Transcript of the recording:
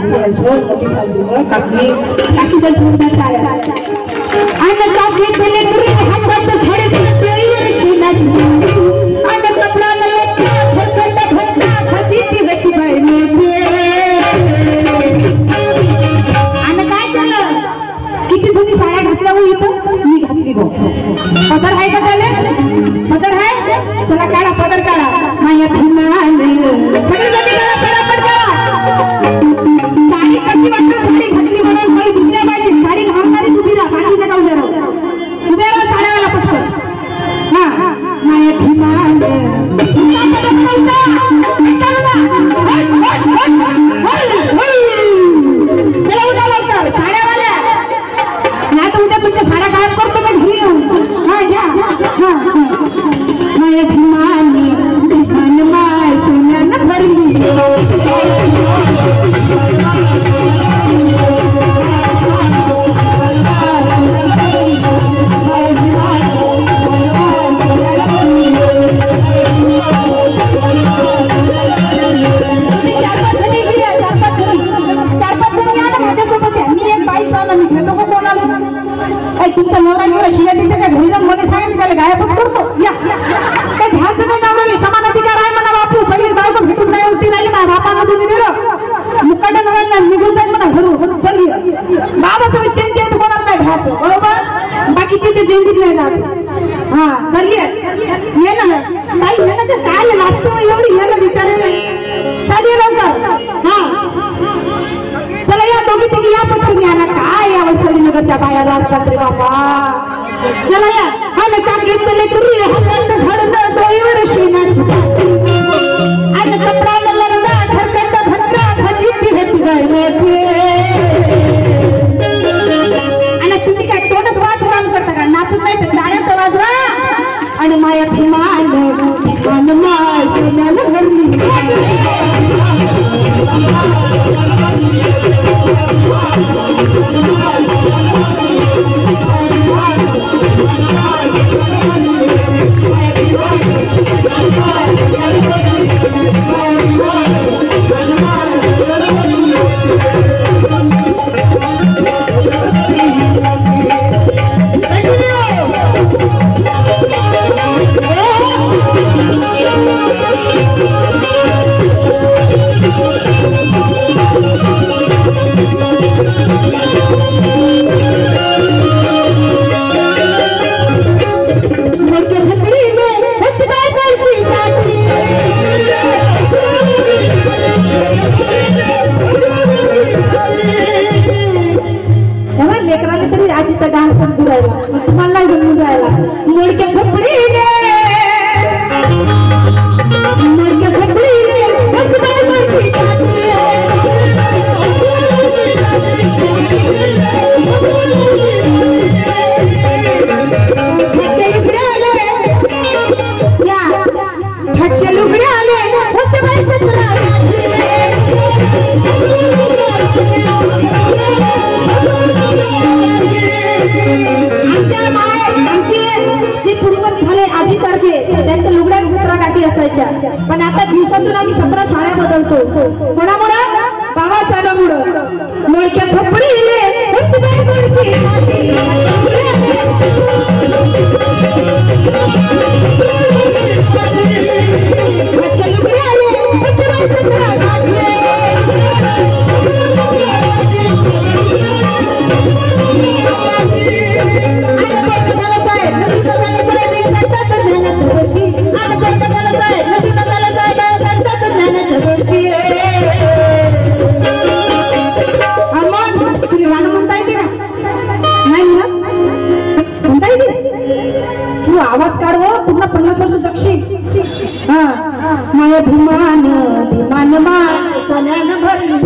सोड मोठी साडी काकी काकी जर पूर्ण चालला आणि काकी दिले तरी हातात धडे तोईवर शिलाजी आणि कपडा लपटा फटफट फटफट हसीती होती बहिणी आणि काय झालं किती जुनी साड्या घातल्या हो इथं मी घातली गो पदर आहे का त्याला पदर आहे चला काढा पदर काढा माया भीमाने सगळी जणी काढा पटापट काढा साडी कशी वाटतं साडी घातली म्हणून कोणी दुसऱ्या पाहिजे साडी घालणारी उभी राहा बाकी नका उभ्या राहा साड्यावाला पटकन हा माया भीमाने साड्यावाल्या नाही तर उद्या तुमच्या साड्या गायब करतो पण घरी येऊन हा घ्या हा माया भीमाने माय सोन्यानं भरली तुमचा नवरा नवरा शिव्या तिथे काय घरी जाऊन मध्ये सांगा मी त्याला गायबच करतो या काय घ्यायचं नाही नवरा समान अधिकार आहे म्हणा बापू पहिली बायको भेटून नाही होती नाही ना बापानं तुम्ही दिलं मुकाट्या नवऱ्यांना निघून जाईल म्हणा घरून चल बाबा तुम्ही चिंते आहेत कोणाला काय घ्यायचं बरोबर बाकीचे जे जयंतीत नाही जात हा चालली ये ना ताई येण्याचं काय लागतं एवढी याला विचारेल चालेल लवकर हा चला या दोघी तुम्ही या पटकन या ना काय या वैशाली नगरच्या बाया असतात रे बाबा चला या हा ना का घेतले तुम्ही हसंत घरनं डोईवर शिनाची आणि कपडा ललंदा ठरकंड भटका फजिती होती गळ्याची आणि तुम्ही काय तोंडच वाजवान करता का नाचत नाही तर गाण्याचा वाजवा आणि माया भीमान माय सोन्यानं भरली पण आता दिवसातून आम्ही 17 साड्या बदलतो कोणामुळे बाबासाहेबांमुळे मोळक्या झोपडीले आवाज काढव पूर्ण 50 वर्ष दक्षिण हा माया भीमान भीमान माय सोन्यानं भरली